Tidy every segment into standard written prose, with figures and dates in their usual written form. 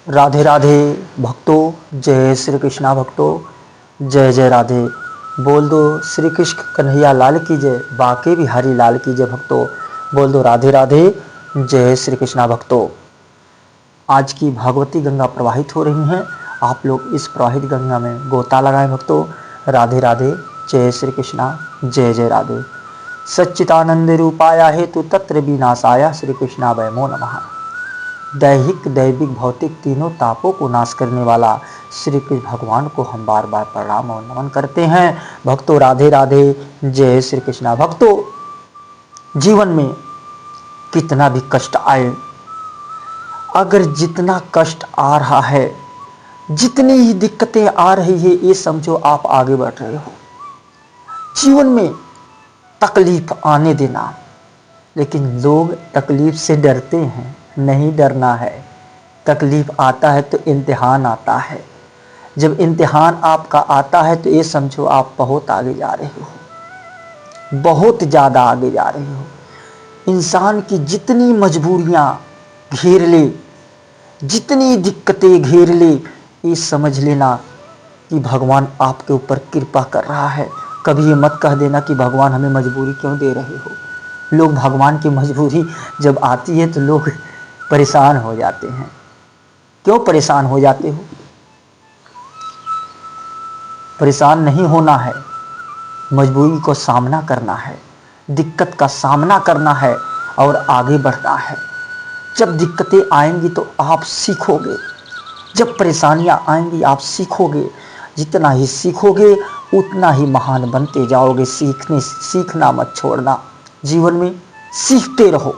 राधे राधे भक्तों, जय श्री कृष्णा भक्तों, जय जय राधे। बोल दो श्री कृष्ण कन्हैया लाल की जय, बाके बिहारी लाल की जय भक्तों। बोल दो राधे राधे, जय श्री कृष्णा भक्तों। आज की भागवती गंगा प्रवाहित हो रही हैं। आप लोग इस प्रवाहित गंगा में गोता लगाएं भक्तों। राधे राधे, जय श्री कृष्णा, जय जय राधे। सच्चिदानंद रूपाया हेतु तत्र विनाशाया श्री कृष्णा वैमो नमः। दैहिक दैविक भौतिक तीनों तापों को नाश करने वाला श्री कृष्ण भगवान को हम बार बार प्रणाम और नमन करते हैं भक्तों। राधे राधे, जय श्री कृष्णा भक्तों। जीवन में कितना भी कष्ट आए, अगर जितना कष्ट आ रहा है, जितनी ही दिक्कतें आ रही है, ये समझो आप आगे बढ़ रहे हो। जीवन में तकलीफ आने देना, लेकिन लोग तकलीफ से डरते हैं। नहीं डरना है। तकलीफ आता है तो इम्तिहान आता है। जब इम्तिहान आपका आता है तो ये समझो आप बहुत आगे जा रहे हो, बहुत ज़्यादा आगे जा रहे हो। इंसान की जितनी मजबूरियां घेर ले, जितनी दिक्कतें घेर ले, ये समझ लेना कि भगवान आपके ऊपर कृपा कर रहा है। कभी ये मत कह देना कि भगवान हमें मजबूरी क्यों दे रहे हो। लोग भगवान की मजबूरी जब आती है तो लोग परेशान हो जाते हैं। क्यों परेशान हो जाते हो? परेशान नहीं होना है, मजबूरी को सामना करना है, दिक्कत का सामना करना है और आगे बढ़ना है। जब दिक्कतें आएंगी तो आप सीखोगे, जब परेशानियां आएंगी आप सीखोगे। जितना ही सीखोगे उतना ही महान बनते जाओगे। सीखना मत छोड़ना। जीवन में सीखते रहो।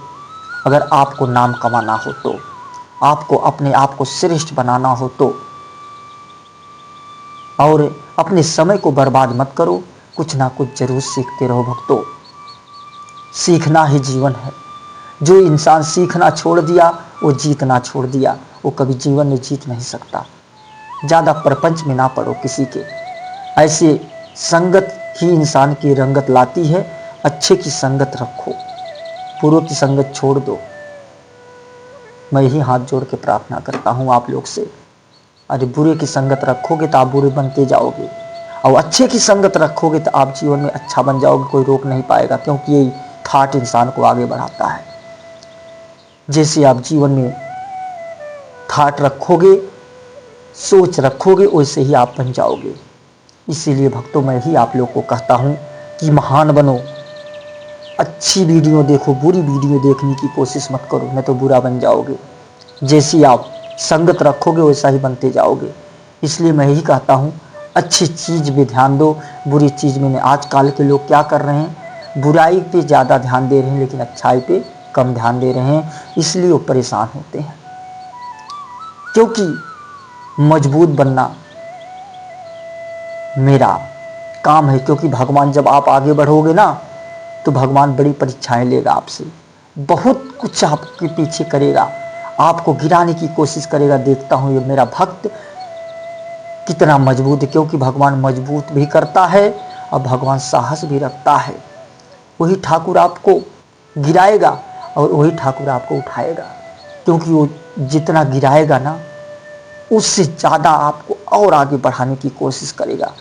अगर आपको नाम कमाना हो तो, आपको अपने आप को श्रेष्ठ बनाना हो तो, और अपने समय को बर्बाद मत करो। कुछ ना कुछ जरूर सीखते रहो भक्तों। सीखना ही जीवन है। जो इंसान सीखना छोड़ दिया वो जीतना छोड़ दिया। वो कभी जीवन में जीत नहीं सकता। ज़्यादा प्रपंच में ना पड़ो किसी के। ऐसे संगत ही इंसान की रंगत लाती है। अच्छे की संगत रखो, बुरों की संगत छोड़ दो। मैं ही हाथ जोड़ के प्रार्थना करता हूँ आप लोग से। अरे बुरे की संगत रखोगे तो आप बुरे बनते जाओगे, और अच्छे की संगत रखोगे तो आप जीवन में अच्छा बन जाओगे। कोई रोक नहीं पाएगा, क्योंकि यही थाट इंसान को आगे बढ़ाता है। जैसे आप जीवन में थाट रखोगे, सोच रखोगे, वैसे ही आप बन जाओगे। इसीलिए भक्तों मैं ही आप लोग को कहता हूँ कि महान बनो। अच्छी वीडियो देखो, बुरी वीडियो देखने की कोशिश मत करो, नहीं तो बुरा बन जाओगे। जैसी आप संगत रखोगे वैसा ही बनते जाओगे। इसलिए मैं ही कहता हूँ अच्छी चीज़ में ध्यान दो, बुरी चीज़ में नहीं। आजकल के लोग क्या कर रहे हैं, बुराई पे ज़्यादा ध्यान दे रहे हैं, लेकिन अच्छाई पे कम ध्यान दे रहे हैं। इसलिए वो परेशान होते हैं। क्योंकि मजबूत बनना मेरा काम है। क्योंकि भगवान जब आप आगे बढ़ोगे ना, तो भगवान बड़ी परीक्षाएं लेगा आपसे। बहुत कुछ आपके पीछे करेगा, आपको गिराने की कोशिश करेगा। देखता हूँ ये मेरा भक्त कितना मजबूत है। क्योंकि भगवान मजबूत भी करता है और भगवान साहस भी रखता है। वही ठाकुर आपको गिराएगा और वही ठाकुर आपको उठाएगा। क्योंकि वो जितना गिराएगा ना, उससे ज़्यादा आपको और आगे बढ़ाने की कोशिश करेगा।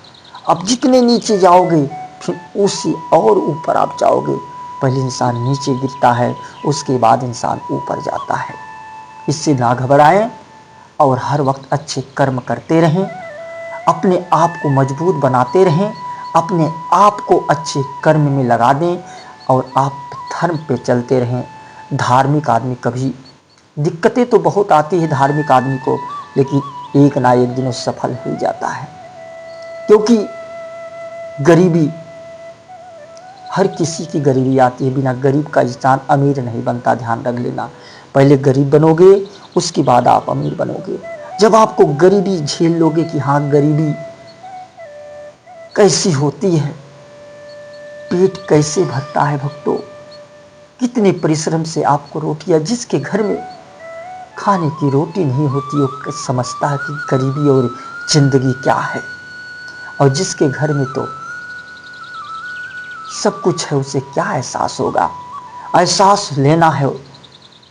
अब जितने नीचे जाओगे फिर उससे और ऊपर आप जाओगे। पहले इंसान नीचे गिरता है, उसके बाद इंसान ऊपर जाता है। इससे ना घबराएं और हर वक्त अच्छे कर्म करते रहें। अपने आप को मजबूत बनाते रहें, अपने आप को अच्छे कर्म में लगा दें और आप धर्म पे चलते रहें। धार्मिक आदमी कभी, दिक्कतें तो बहुत आती है धार्मिक आदमी को, लेकिन एक ना एक दिन वो सफल हो जाता है। क्योंकि गरीबी, हर किसी की गरीबी आती है। बिना गरीब का इंसान अमीर नहीं बनता, ध्यान रख लेना। पहले गरीब बनोगे, उसके बाद आप अमीर बनोगे। जब आपको गरीबी झेल लोगे कि हाँ गरीबी कैसी होती है, पेट कैसे भरता है भक्तों, कितने परिश्रम से आपको रोटियां, जिसके घर में खाने की रोटी नहीं होती वो समझता है कि गरीबी और जिंदगी क्या है। और जिसके घर में तो सब कुछ है उसे क्या एहसास होगा। एहसास लेना है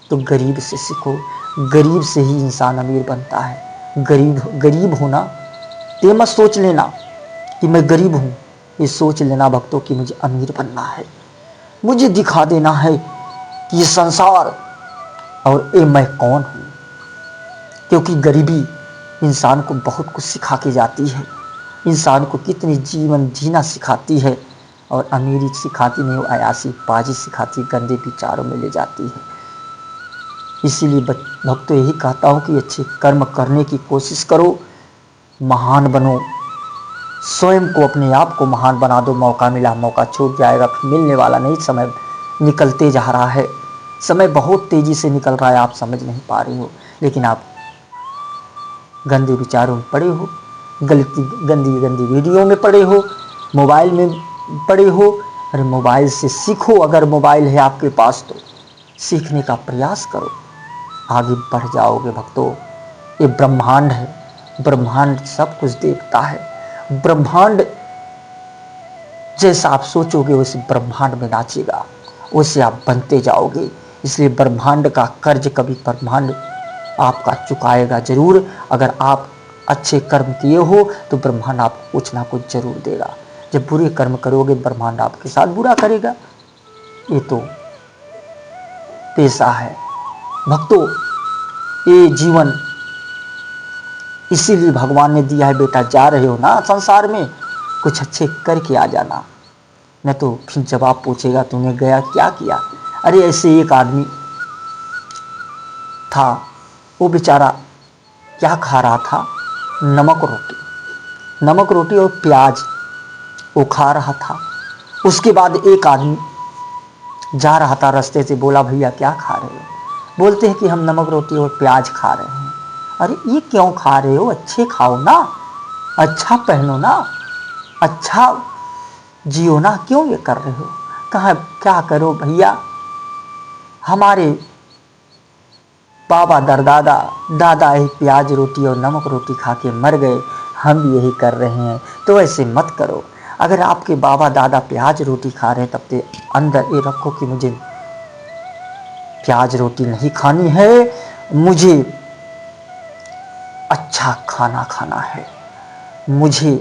तो गरीब से सीखो, गरीब से ही इंसान अमीर बनता है। गरीब होना ये मत सोच लेना कि मैं गरीब हूँ, ये सोच लेना भक्तों कि मुझे अमीर बनना है। मुझे दिखा देना है कि ये संसार और ये मैं कौन हूँ। क्योंकि गरीबी इंसान को बहुत कुछ सिखा के जाती है, इंसान को कितनी जीवन जीना सिखाती है, और अमीरी सिखाती नहीं, अयासी बाजी सिखाती, गंदे विचारों में ले जाती है। इसीलिए भक्तों यही कहता हूँ कि अच्छे कर्म करने की कोशिश करो, महान बनो, स्वयं को अपने आप को महान बना दो। मौका मिला, मौका छूट जाएगा, फिर मिलने वाला नहीं। समय निकलते जा रहा है, समय बहुत तेजी से निकल रहा है, आप समझ नहीं पा रहे हो, लेकिन आप गंदे विचारों में पड़े हो, गंदी गंदी वीडियो में पड़े हो, मोबाइल में पड़े हो। अरे मोबाइल से सीखो, अगर मोबाइल है आपके पास तो सीखने का प्रयास करो, आगे बढ़ जाओगे भक्तों। ये ब्रह्मांड है, ब्रह्मांड सब कुछ देखता है। ब्रह्मांड जैसा आप सोचोगे वैसे ब्रह्मांड में नाचेगा, वैसे आप बनते जाओगे। इसलिए ब्रह्मांड का कर्ज कभी ब्रह्मांड आपका चुकाएगा जरूर। अगर आप अच्छे कर्म किए हो तो ब्रह्मांड आपको कुछ ना कुछ जरूर देगा। जब बुरे कर्म करोगे ब्रह्मांड आपके साथ बुरा करेगा। ये तो पेशा है भक्तों, ये जीवन इसीलिए भगवान ने दिया है। बेटा जा रहे हो ना संसार में, कुछ अच्छे करके आ जाना, न तो फिर जवाब पूछेगा तूने गया क्या किया। अरे ऐसे एक आदमी था, वो बेचारा क्या खा रहा था, नमक रोटी और प्याज वो खा रहा था। उसके बाद एक आदमी जा रहा था रास्ते से, बोला भैया क्या खा रहे हो? बोलते हैं कि हम नमक रोटी और प्याज खा रहे हैं। अरे ये क्यों खा रहे हो, अच्छे खाओ ना, अच्छा पहनो ना, अच्छा जियो ना, क्यों ये कर रहे हो? कहा क्या करो भैया, हमारे बाबा दादा ही प्याज रोटी और नमक रोटी खा के मर गए, हम भी यही कर रहे हैं। तो ऐसे मत करो। अगर आपके बाबा दादा प्याज रोटी खा रहे हैं तब तो अंदर ये रखो कि मुझे प्याज रोटी नहीं खानी है, मुझे अच्छा खाना खाना है, मुझे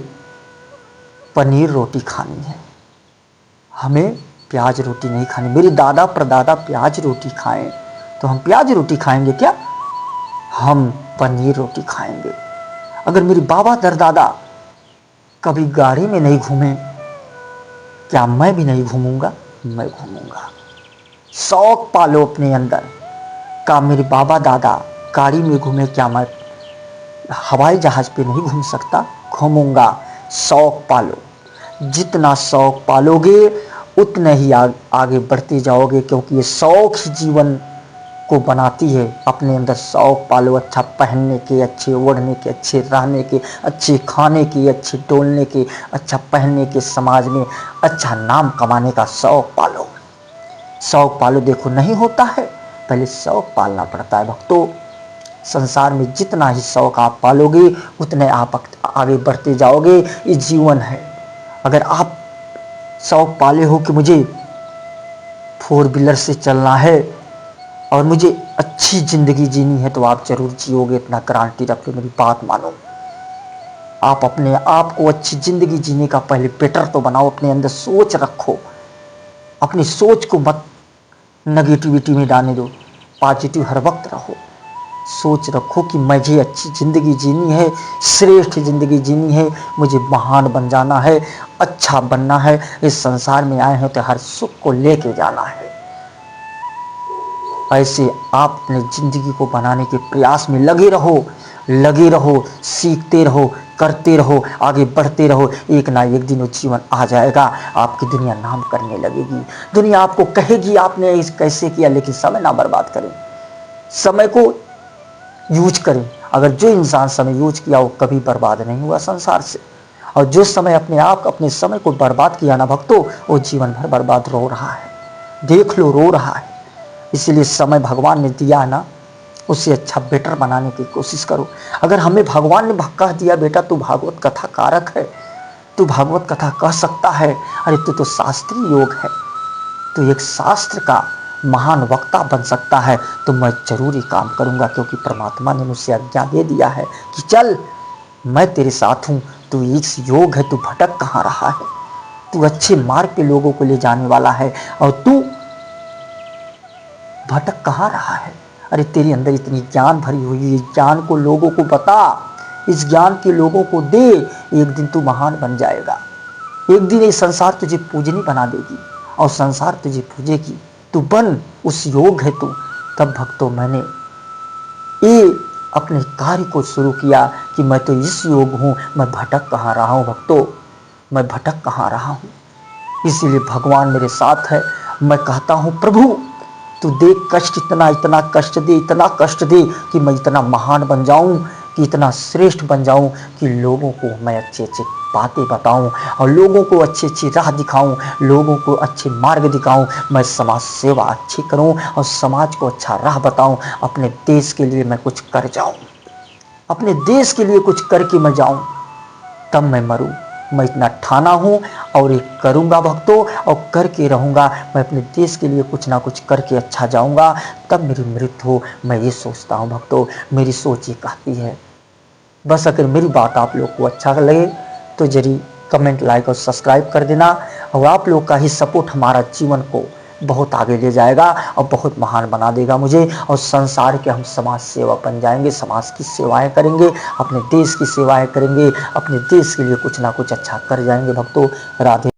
पनीर रोटी खानी है, हमें प्याज रोटी नहीं खानी। मेरे दादा परदादा प्याज रोटी खाएं तो हम प्याज रोटी खाएंगे क्या? हम पनीर रोटी खाएंगे। अगर मेरे बाबा दादा कभी गाड़ी में नहीं घूमे, क्या मैं भी नहीं घूमूंगा? मैं घूमूंगा। शौक पालो अपने अंदर का, मेरे बाबा दादा गाड़ी में घूमे, क्या मैं हवाई जहाज पे नहीं घूम सकता? घूमूंगा। शौक पालो, जितना शौक पालोगे उतने ही आगे बढ़ते जाओगे, क्योंकि ये शौक ही जीवन को बनाती है। अपने अंदर शौक पालो, अच्छा पहनने के, अच्छे ओढ़ने के, अच्छे रहने के, अच्छे खाने के, अच्छे डोलने के, अच्छा पहनने के, समाज में अच्छा नाम कमाने का शौक पालो। शौक पालो, देखो नहीं होता है, पहले शौक पालना पड़ता है भक्तों। संसार में जितना ही शौक आप पालोगे उतने आप आगे बढ़ते जाओगे। ये जीवन है। अगर आप शौक पाले हो कि मुझे 4 व्हीलर से चलना है और मुझे अच्छी जिंदगी जीनी है, तो आप जरूर जियोगे, इतना गारंटी रख लो, मेरी बात मानो। आप अपने आप को अच्छी जिंदगी जीने का पहले बेटर तो बनाओ, अपने अंदर सोच रखो, अपनी सोच को मत नेगेटिविटी में डालने दो, पॉजिटिव हर वक्त रहो। सोच रखो कि मुझे अच्छी ज़िंदगी जीनी है, श्रेष्ठ ज़िंदगी जीनी है, मुझे महान बन जाना है, अच्छा बनना है। इस संसार में आए हैं तो हर सुख को लेके जाना है। ऐसे आप अपने ज़िंदगी को बनाने के प्रयास में लगे रहो, सीखते रहो, करते रहो, आगे बढ़ते रहो। एक ना एक दिन वो जीवन आ जाएगा, आपकी दुनिया नाम करने लगेगी। दुनिया आपको कहेगी आपने इस कैसे किया, लेकिन समय ना बर्बाद करें, समय को यूज करें। अगर जो इंसान समय यूज किया वो कभी बर्बाद नहीं हुआ संसार से, और जो समय अपने समय को बर्बाद किया ना भक्तों, वो जीवन भर बर्बाद रो रहा है। देख लो, रो रहा है। इसलिए समय भगवान ने दिया ना, उससे अच्छा बेटर बनाने की कोशिश करो। अगर हमें भगवान ने कह दिया बेटा तू भागवत कथा कारक है, तू भागवत कथा कह सकता है, अरे तू तो शास्त्रीय योग है, तो एक शास्त्र का महान वक्ता बन सकता है तो मैं जरूरी काम करूँगा, क्योंकि परमात्मा ने मुझसे आज्ञा दे दिया है कि चल मैं तेरे साथ हूँ, तू इस योग है, तू भटक कहाँ रहा है, तू अच्छे मार्ग पे लोगों को ले जाने वाला है और तू भटक कहाँ रहा है। अरे तेरे अंदर इतनी ज्ञान भरी हुई है, ज्ञान को लोगों को बता, इस ज्ञान के लोगों को दे, एक दिन तू महान बन जाएगा। एक दिन ये संसार तुझे पूजनी बना देगी और संसार तुझे पूजेगी। तू बन, उस योग है तू। तब भक्तों मैंने ये अपने कार्य को शुरू किया कि मैं तो इस योग हूँ, मैं भटक कहाँ रहा हूँ भक्तों, मैं भटक कहाँ रहा हूँ। इसीलिए भगवान मेरे साथ है। मैं कहता हूँ प्रभु तू दे कष्ट, इतना कष्ट दे, इतना कष्ट दे कि मैं इतना महान बन जाऊं, कि इतना श्रेष्ठ बन जाऊं कि लोगों को मैं अच्छे अच्छे बातें बताऊं और लोगों को अच्छी अच्छी राह दिखाऊं, लोगों को अच्छे मार्ग दिखाऊं। मैं समाज सेवा अच्छी करूं और समाज को अच्छा राह बताऊं। अपने देश के लिए मैं कुछ कर जाऊं, अपने देश के लिए कुछ करके मैं जाऊं, तब मैं मरूं। मैं इतना ठाना हूं और ये करूंगा भक्तों, और करके रहूंगा। मैं अपने देश के लिए कुछ ना कुछ करके अच्छा जाऊंगा, तब मेरी मृत्यु हो। मैं ये सोचता हूं भक्तों, मेरी सोच ये कहती है। बस अगर मेरी बात आप लोग को अच्छा लगे तो जरूर कमेंट, लाइक और सब्सक्राइब कर देना। और आप लोग का ही सपोर्ट हमारा जीवन को बहुत आगे ले जाएगा और बहुत महान बना देगा मुझे, और संसार के हम समाज सेवा बन जाएंगे, समाज की सेवाएं करेंगे, अपने देश की सेवाएं करेंगे, अपने देश के लिए कुछ ना कुछ अच्छा कर जाएंगे भक्तों। राधे।